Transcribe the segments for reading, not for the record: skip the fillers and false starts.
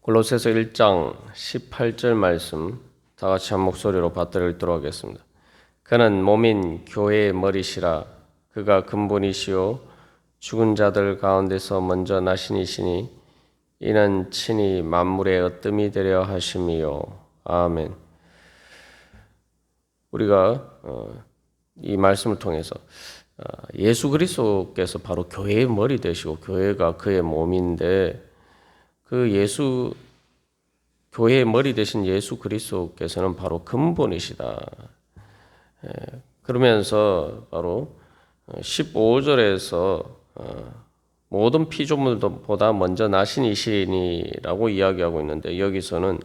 골로새서 1장 18절 말씀 다 같이 한 목소리로 받들어 읽도록 하겠습니다. 그는 몸인 교회의 머리시라. 그가 근본이시요 죽은 자들 가운데서 먼저 나신 이시니 이는 친히 만물의 으뜸이 되려 하심이요. 아멘. 우리가 이 말씀을 통해서 예수 그리스도께서 바로 교회의 머리 되시고 교회가 그의 몸인데 그 교회의 머리 되신 예수 그리스도께서는 바로 근본이시다. 그러면서 바로 15절에서 모든 피조물보다 먼저 나신 이시니라고 이야기하고 있는데 여기서는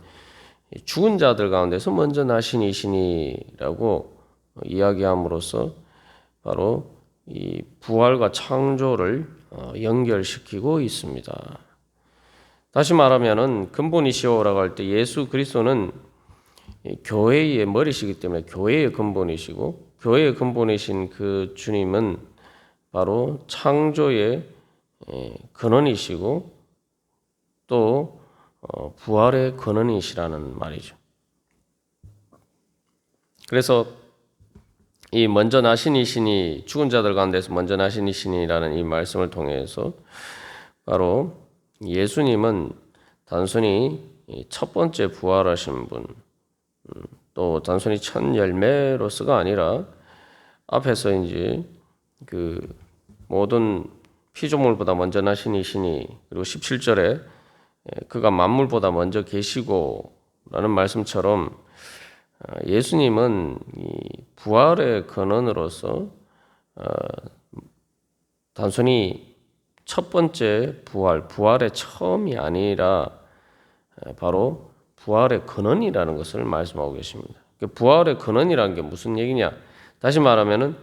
죽은 자들 가운데서 먼저 나신 이시니라고 이야기함으로써 바로 이 부활과 창조를 연결시키고 있습니다. 다시 말하면은 근본이시오라고 할 때 예수 그리스도는 교회의 머리시기 때문에 교회의 근본이시고 교회의 근본이신 그 주님은 바로 창조의 근원이시고 또 부활의 근원이시라는 말이죠. 그래서 이 먼저 나신 이시니 죽은 자들 가운데서 먼저 나신 이시니라는 이 말씀을 통해서 바로 예수님은 단순히 첫 번째 부활하신 분, 또 단순히 첫 열매로서가 아니라 앞에서 이제 그 모든 피조물보다 먼저 나신 이시니 그리고 17절에 그가 만물보다 먼저 계시고라는 말씀처럼 예수님은 이 부활의 근원으로서 단순히 첫 번째 부활의 처음이 아니라 바로 부활의 근원이라는 것을 말씀하고 계십니다. 부활의 근원이라는 게 무슨 얘기냐? 다시 말하면은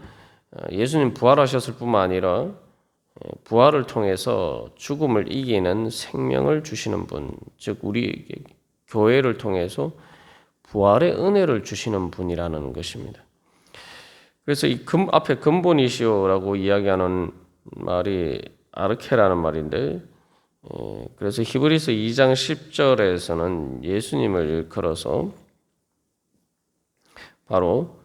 예수님 부활하셨을 뿐만 아니라 부활을 통해서 죽음을 이기는 생명을 주시는 분, 즉 우리 교회를 통해서 부활의 은혜를 주시는 분이라는 것입니다. 그래서 이 앞에 근본이시오라고 이야기하는 말이 아르케라는 말인데, 그래서 히브리서 2장 10절에서는 예수님을 일컬어서 바로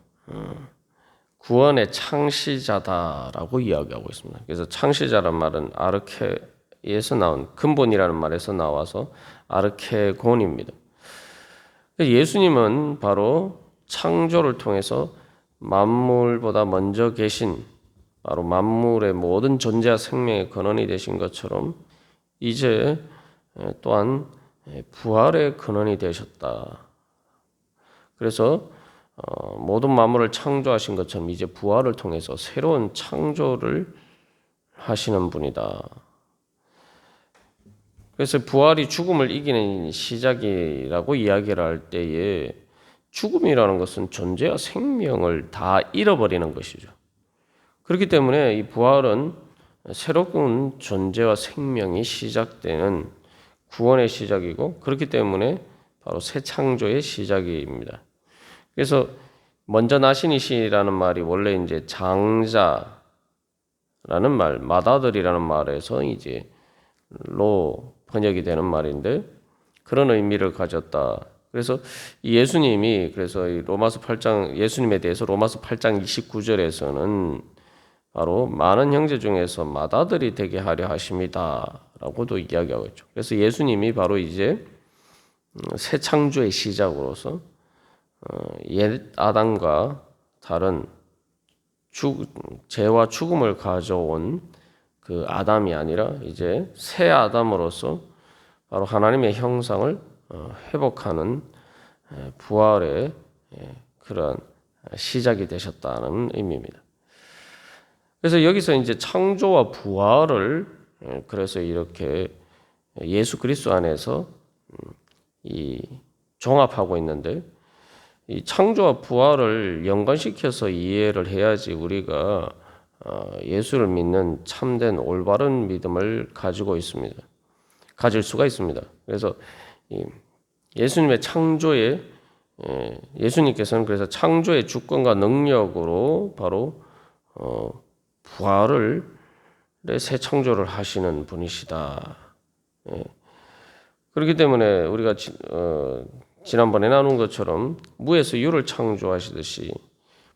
구원의 창시자다라고 이야기하고 있습니다. 그래서 창시자란 말은 아르케에서 나온 근본이라는 말에서 나와서 아르케곤입니다. 예수님은 바로 창조를 통해서 만물보다 먼저 계신 바로 만물의 모든 존재와 생명의 근원이 되신 것처럼 이제 또한 부활의 근원이 되셨다. 그래서 모든 만물을 창조하신 것처럼 이제 부활을 통해서 새로운 창조를 하시는 분이다. 그래서 부활이 죽음을 이기는 시작이라고 이야기를 할 때에 죽음이라는 것은 존재와 생명을 다 잃어버리는 것이죠. 그렇기 때문에 이 부활은 새로운 존재와 생명이 시작되는 구원의 시작이고 그렇기 때문에 바로 새 창조의 시작입니다. 그래서 먼저 나신 이시라는 말이 원래 이제 장자라는 말, 맏아들이라는 말에서 이제 로 번역이 되는 말인데 그런 의미를 가졌다. 그래서 예수님이 그래서 로마서 8장 예수님에 대해서 로마서 8장 29절에서는 바로 많은 형제 중에서 맏아들이 되게 하려 하심이다라고도 이야기하고 있죠. 그래서 예수님이 바로 이제 새 창조의 시작으로서 옛 아담과 다른 죄와 죽음을 가져온 그 아담이 아니라 이제 새 아담으로서 바로 하나님의 형상을 회복하는 부활의 그런 시작이 되셨다는 의미입니다. 그래서 여기서 이제 창조와 부활을 그래서 이렇게 예수 그리스도 안에서 이 종합하고 있는데 이 창조와 부활을 연관시켜서 이해를 해야지 우리가 예수를 믿는 참된 올바른 믿음을 가질 수가 있습니다. 그래서 예수님의 예수님께서는 그래서 창조의 주권과 능력으로 바로 부활을 새 창조를 하시는 분이시다. 그렇기 때문에 우리가 지난번에 나눈 것처럼 무에서 유를 창조하시듯이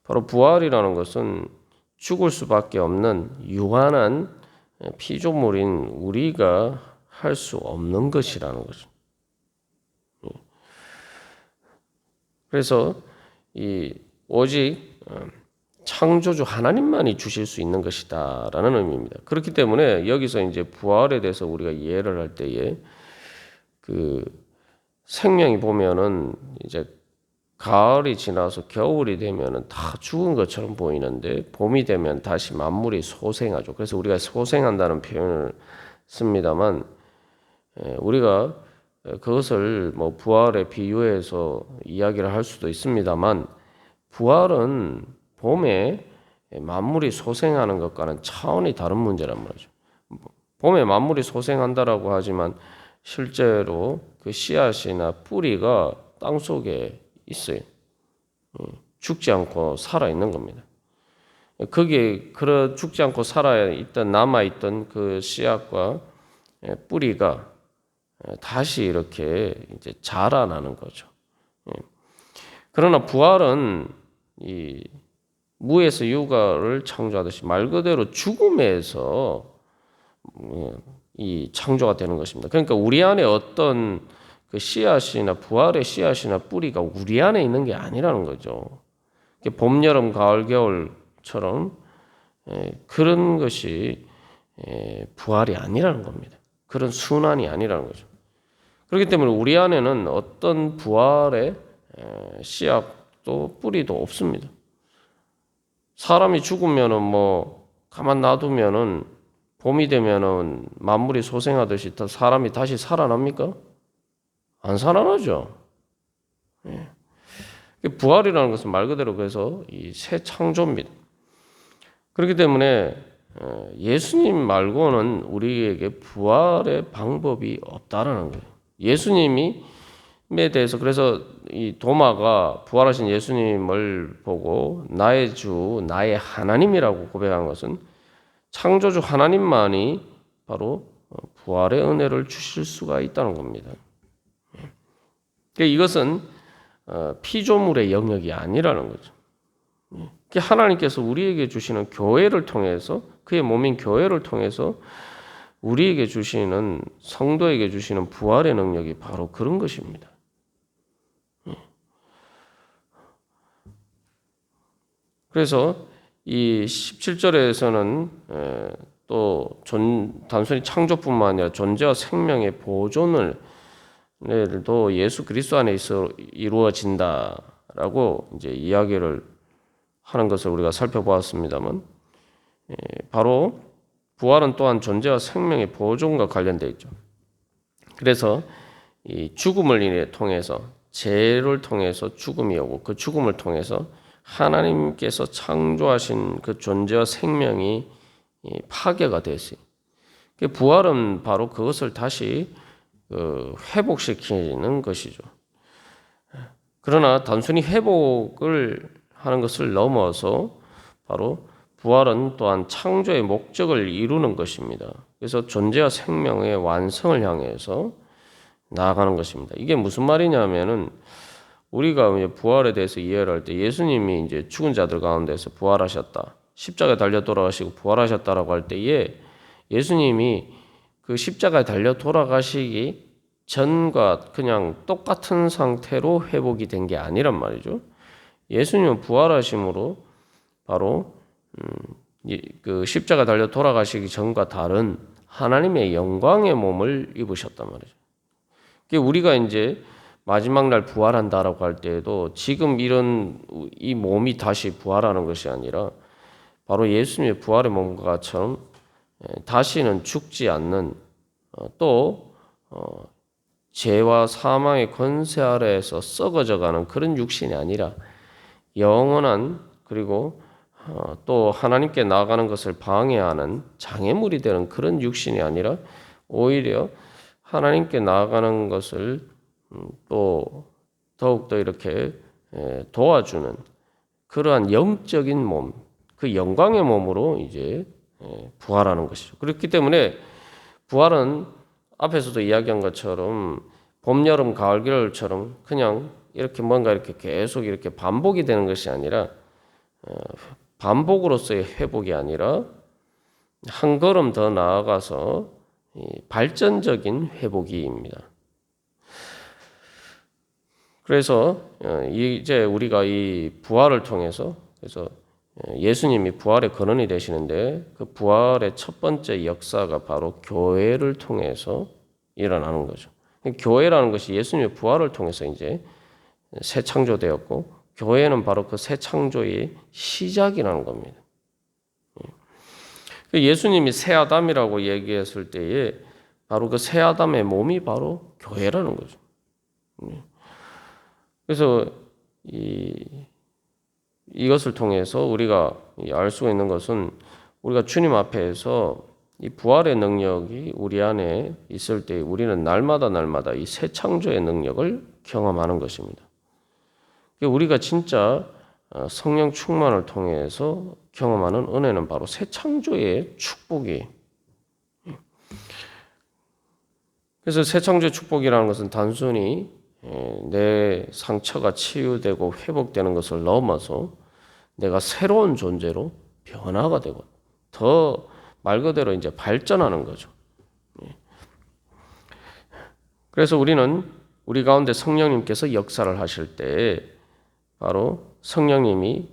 바로 부활이라는 것은 죽을 수밖에 없는 유한한 피조물인 우리가 할 수 없는 것이라는 거죠. 그래서 이 오직 창조주 하나님만이 주실 수 있는 것이다라는 의미입니다. 그렇기 때문에 여기서 이제 부활에 대해서 우리가 이해를 할 때에 그 생명이 보면은 이제 가을이 지나서 겨울이 되면은 다 죽은 것처럼 보이는데 봄이 되면 다시 만물이 소생하죠. 그래서 우리가 소생한다는 표현을 씁니다만 우리가 그것을 뭐 부활에 비유해서 이야기를 할 수도 있습니다만 부활은 봄에 만물이 소생하는 것과는 차원이 다른 문제란 말이죠. 봄에 만물이 소생한다라고 하지만 실제로 그 씨앗이나 뿌리가 땅 속에 있어요. 죽지 않고 살아 있는 겁니다. 거기에 죽지 않고 살아 있던 남아 있던 그 씨앗과 뿌리가 다시 이렇게 이제 자라나는 거죠. 그러나 부활은 이 무에서 유가를 창조하듯이 말 그대로 죽음에서 이 창조가 되는 것입니다. 그러니까 우리 안에 어떤 그 씨앗이나 부활의 씨앗이나 뿌리가 우리 안에 있는 게 아니라는 거죠. 봄, 여름, 가을, 겨울처럼 그런 것이 부활이 아니라는 겁니다. 그런 순환이 아니라는 거죠. 그렇기 때문에 우리 안에는 어떤 부활의 씨앗도 뿌리도 없습니다. 사람이 죽으면은 뭐 가만 놔두면은 봄이 되면은 만물이 소생하듯이 사람이 다시 살아납니까? 안 살아나죠. 부활이라는 것은 말 그대로 그래서 이 새 창조입니다. 그렇기 때문에 예수님 말고는 우리에게 부활의 방법이 없다라는 거예요. 예수님에 대해서 그래서 이 도마가 부활하신 예수님을 보고 나의 주, 나의 하나님이라고 고백한 것은 창조주 하나님만이 바로 부활의 은혜를 주실 수가 있다는 겁니다. 이것은 피조물의 영역이 아니라는 거죠. 하나님께서 우리에게 주시는 교회를 통해서 그의 몸인 교회를 통해서 우리에게 주시는 성도에게 주시는 부활의 능력이 바로 그런 것입니다. 그래서 이 17절에서는 또 단순히 창조뿐만 아니라 존재와 생명의 보존을 또 예수 그리스도 안에 있어 이루어진다라고 이제 이야기를 하는 것을 우리가 살펴보았습니다만 바로 부활은 또한 존재와 생명의 보존과 관련되어 있죠. 그래서 이 죽음을 통해서 죄를 통해서 죽음이 오고 그 죽음을 통해서 하나님께서 창조하신 그 존재와 생명이 파괴가 됐어요. 부활은 바로 그것을 다시 회복시키는 것이죠. 그러나 단순히 회복을 하는 것을 넘어서 바로 부활은 또한 창조의 목적을 이루는 것입니다. 그래서 존재와 생명의 완성을 향해서 나아가는 것입니다. 이게 무슨 말이냐면은 우리가 부활에 대해서 이해를 할 때 예수님이 이제 죽은 자들 가운데서 부활하셨다. 십자가에 달려 돌아가시고 부활하셨다라고 할 때에 예수님이 그 십자가에 달려 돌아가시기 전과 그냥 똑같은 상태로 회복이 된 게 아니란 말이죠. 예수님은 부활하심으로 바로 그 십자가 달려 돌아가시기 전과 다른 하나님의 영광의 몸을 입으셨단 말이죠. 우리가 이제 마지막 날 부활한다라고 할 때에도 지금 이 몸이 다시 부활하는 것이 아니라 바로 예수님의 부활의 몸과처럼 다시는 죽지 않는 또 죄와 사망의 권세 아래에서 썩어져가는 그런 육신이 아니라 영원한 그리고 또 하나님께 나아가는 것을 방해하는 장애물이 되는 그런 육신이 아니라 오히려 하나님께 나아가는 것을 또 더욱더 이렇게 도와주는 그러한 영적인 몸, 그 영광의 몸으로 이제 부활하는 것이죠. 그렇기 때문에 부활은 앞에서도 이야기한 것처럼 봄, 여름, 가을, 겨울처럼 그냥 이렇게 뭔가 이렇게 계속 이렇게 반복이 되는 것이 아니라 반복으로서의 회복이 아니라 한 걸음 더 나아가서 발전적인 회복이입니다. 그래서 이제 우리가 이 부활을 통해서 그래서 예수님이 부활의 근원이 되시는데 그 부활의 첫 번째 역사가 바로 교회를 통해서 일어나는 거죠. 교회라는 것이 예수님의 부활을 통해서 이제 새 창조되었고 교회는 바로 그 새 창조의 시작이라는 겁니다. 예수님이 새 아담이라고 얘기했을 때에 바로 그 새 아담의 몸이 바로 교회라는 거죠. 그래서 이것을 통해서 우리가 알 수가 있는 것은 우리가 주님 앞에서 이 부활의 능력이 우리 안에 있을 때 우리는 날마다 이 새 창조의 능력을 경험하는 것입니다. 우리가 진짜 성령 충만을 통해서 경험하는 은혜는 바로 새 창조의 축복이에요. 그래서 새 창조의 축복이라는 것은 단순히 내 상처가 치유되고 회복되는 것을 넘어서 내가 새로운 존재로 변화가 되고 더 말 그대로 이제 발전하는 거죠. 그래서 우리는 우리 가운데 성령님께서 역사를 하실 때 바로 성령님이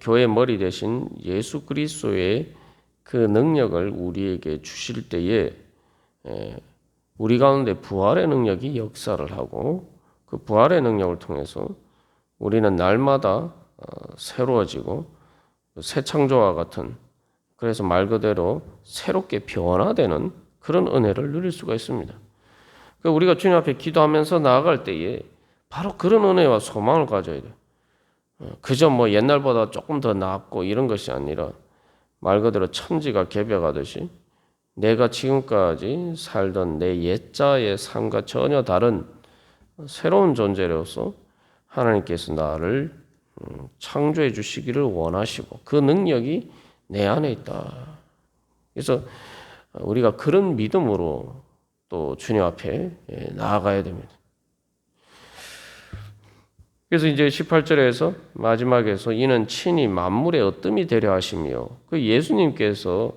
교회 머리 대신 예수 그리스도의 그 능력을 우리에게 주실 때에 우리 가운데 부활의 능력이 역사를 하고 그 부활의 능력을 통해서 우리는 날마다 새로워지고 새 창조와 같은 그래서 말 그대로 새롭게 변화되는 그런 은혜를 누릴 수가 있습니다. 우리가 주님 앞에 기도하면서 나아갈 때에 바로 그런 은혜와 소망을 가져야 돼요. 그저 뭐 옛날보다 조금 더 나았고 이런 것이 아니라 말 그대로 천지가 개벽하듯이 내가 지금까지 살던 내 옛자의 삶과 전혀 다른 새로운 존재로서 하나님께서 나를 창조해 주시기를 원하시고 그 능력이 내 안에 있다. 그래서 우리가 그런 믿음으로 또 주님 앞에 나아가야 됩니다. 그래서 이제 18절에서 마지막에서 이는 친히 만물의 어뜸이 되려 하시며 그 예수님께서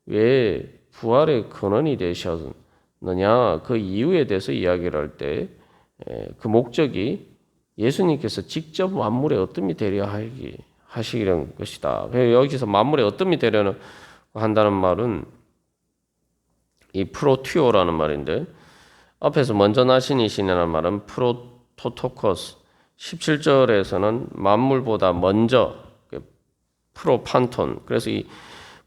왜 부활의 근원이 되셨느냐 그 이유에 대해서 이야기를 할 때 그 목적이 예수님께서 직접 만물의 어뜸이 되려 하시는 것이다. 여기서 만물의 어뜸이 되려 한다는 말은 이 프로티오라는 말인데 앞에서 먼저 나신이시라는 말은 프로토토코스 17절에서는 만물보다 먼저 프로판톤 그래서 이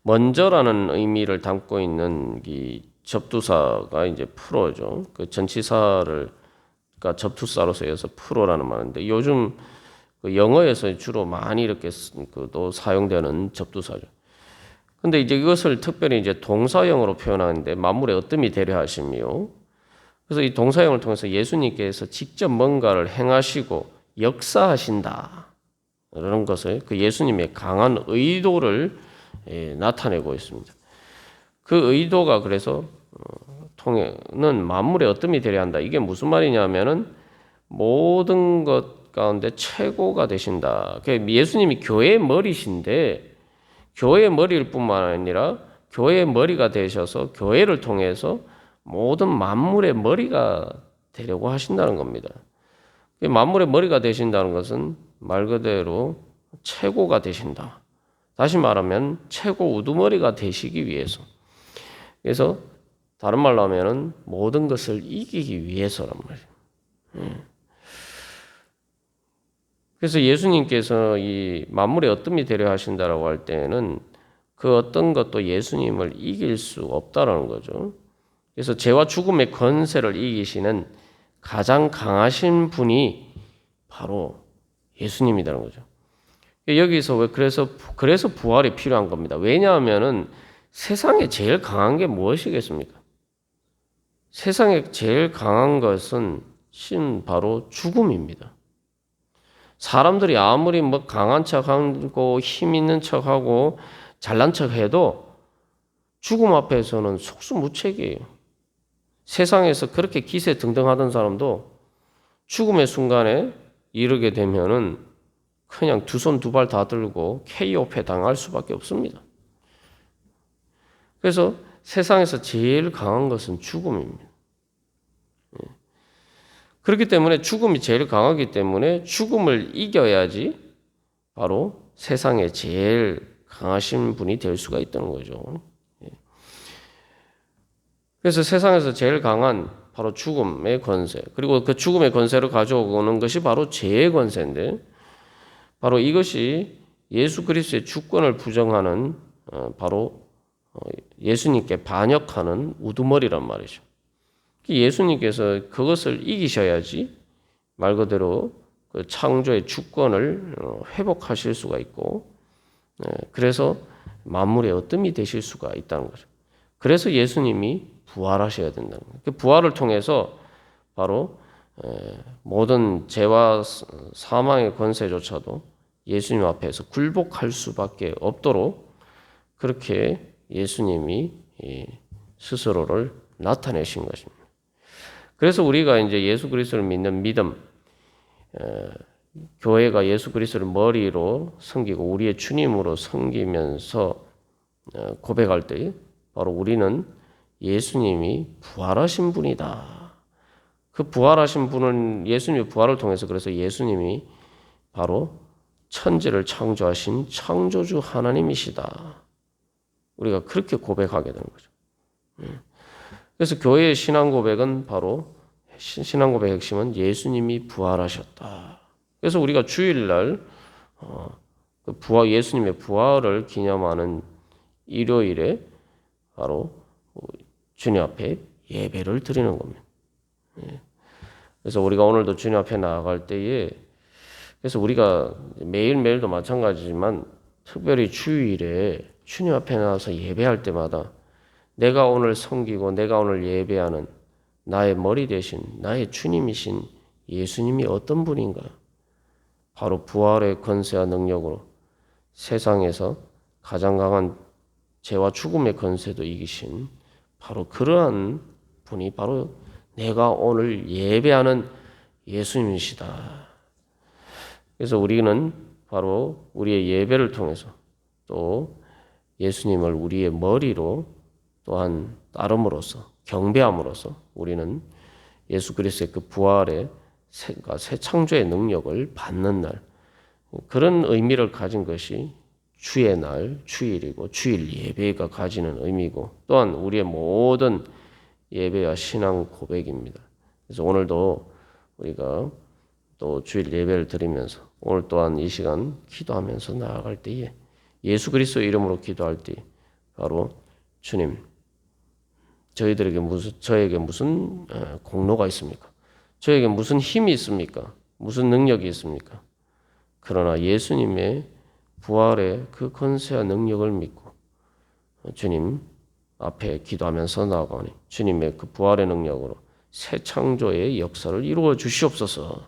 먼저라는 의미를 담고 있는 이 접두사가 이제 프로죠. 그 전치사를 그러니까 접두사로 쓰여서 프로라는 말인데 요즘 그 영어에서 주로 많이 이렇게 또 사용되는 접두사죠. 근데 이제 이것을 특별히 이제 동사형으로 표현하는데 만물의 어뜸이 되려 하시며 그래서 이 동사형을 통해서 예수님께서 직접 뭔가를 행하시고 역사하신다. 이런 것을 그 예수님의 강한 의도를 나타내고 있습니다. 그 의도가 그래서 통해는 만물의 어뜸이 되려 한다. 이게 무슨 말이냐면은 모든 것 가운데 최고가 되신다. 예수님이 교회의 머리신데 교회의 머리일 뿐만 아니라 교회의 머리가 되셔서 교회를 통해서 모든 만물의 머리가 되려고 하신다는 겁니다. 만물의 머리가 되신다는 것은 말 그대로 최고가 되신다. 다시 말하면 최고 우두머리가 되시기 위해서. 그래서 다른 말로 하면은 모든 것을 이기기 위해서란 말이에요. 그래서 예수님께서 이 만물의 어뜸이 되려 하신다라고 할 때는 그 어떤 것도 예수님을 이길 수 없다라는 거죠. 그래서 죄와 죽음의 권세를 이기시는 가장 강하신 분이 바로 예수님이라는 거죠. 여기서 그래서 부활이 필요한 겁니다. 왜냐하면은 세상에 제일 강한 게 무엇이겠습니까? 세상에 제일 강한 것은 바로 죽음입니다. 사람들이 아무리 뭐 강한 척하고 힘 있는 척하고 잘난 척해도 죽음 앞에서는 속수무책이에요. 세상에서 그렇게 기세등등하던 사람도 죽음의 순간에 이르게 되면은 그냥 두 손 두 발 다 들고 KO패 당할 수밖에 없습니다. 그래서 세상에서 제일 강한 것은 죽음입니다. 그렇기 때문에 죽음이 제일 강하기 때문에 죽음을 이겨야지 바로 세상에 제일 강하신 분이 될 수가 있다는 거죠. 그래서 세상에서 제일 강한 바로 죽음의 권세, 그리고 그 죽음의 권세를 가져오는 것이 바로 죄의 권세인데, 바로 이것이 예수 그리스도의 주권을 부정하는 바로 예수님께 반역하는 우두머리란 말이죠. 예수님께서 그것을 이기셔야지 말 그대로 그 창조의 주권을 회복하실 수가 있고, 그래서 만물의 어뜸이 되실 수가 있다는 거죠. 그래서 예수님이 부활하셔야 된다는 거예요. 그 부활을 통해서 바로 모든 죄와 사망의 권세조차도 예수님 앞에서 굴복할 수밖에 없도록 그렇게 예수님이 스스로를 나타내신 것입니다. 그래서 우리가 이제 예수 그리스도를 믿는 믿음, 교회가 예수 그리스도를 머리로 섬기고 우리의 주님으로 섬기면서 고백할 때 바로 우리는 예수님이 부활하신 분이다. 그 부활하신 분은 예수님의 부활을 통해서 그래서 예수님이 바로 천지를 창조하신 창조주 하나님이시다. 우리가 그렇게 고백하게 되는 거죠. 그래서 교회의 신앙 고백은 바로 신앙 고백의 핵심은 예수님이 부활하셨다. 그래서 우리가 주일날 예수님의 부활을 기념하는 일요일에 바로 주님 앞에 예배를 드리는 겁니다. 그래서 우리가 오늘도 주님 앞에 나아갈 때에 그래서 우리가 매일매일도 마찬가지지만 특별히 주일에 주님 앞에 나와서 예배할 때마다 내가 오늘 섬기고 내가 오늘 예배하는 나의 머리 대신 나의 주님이신 예수님이 어떤 분인가? 바로 부활의 권세와 능력으로 세상에서 가장 강한 죄와 죽음의 권세도 이기신 바로 그러한 분이 바로 내가 오늘 예배하는 예수님이시다. 그래서 우리는 바로 우리의 예배를 통해서 또 예수님을 우리의 머리로 또한 따름으로써 경배함으로써 우리는 예수 그리스도의 그 부활의 새 창조의 능력을 받는 날, 그런 의미를 가진 것이 주의 날, 주일이고 주일 예배가 가지는 의미고 또한 우리의 모든 예배와 신앙 고백입니다. 그래서 오늘도 우리가 또 주일 예배를 드리면서 오늘 또한 이 시간 기도하면서 나아갈 때에 예수 그리스도의 이름으로 기도할 때 바로 주님, 저에게 무슨 공로가 있습니까? 저에게 무슨 힘이 있습니까? 무슨 능력이 있습니까? 그러나 예수님의 부활의 그 권세와 능력을 믿고 주님 앞에 기도하면서 나아가니 주님의 그 부활의 능력으로 새 창조의 역사를 이루어 주시옵소서.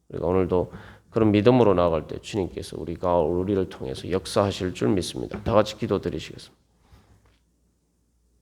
우리가 오늘도 그런 믿음으로 나아갈 때 주님께서 우리를 통해서 역사하실 줄 믿습니다. 다 같이 기도드리시겠습니다.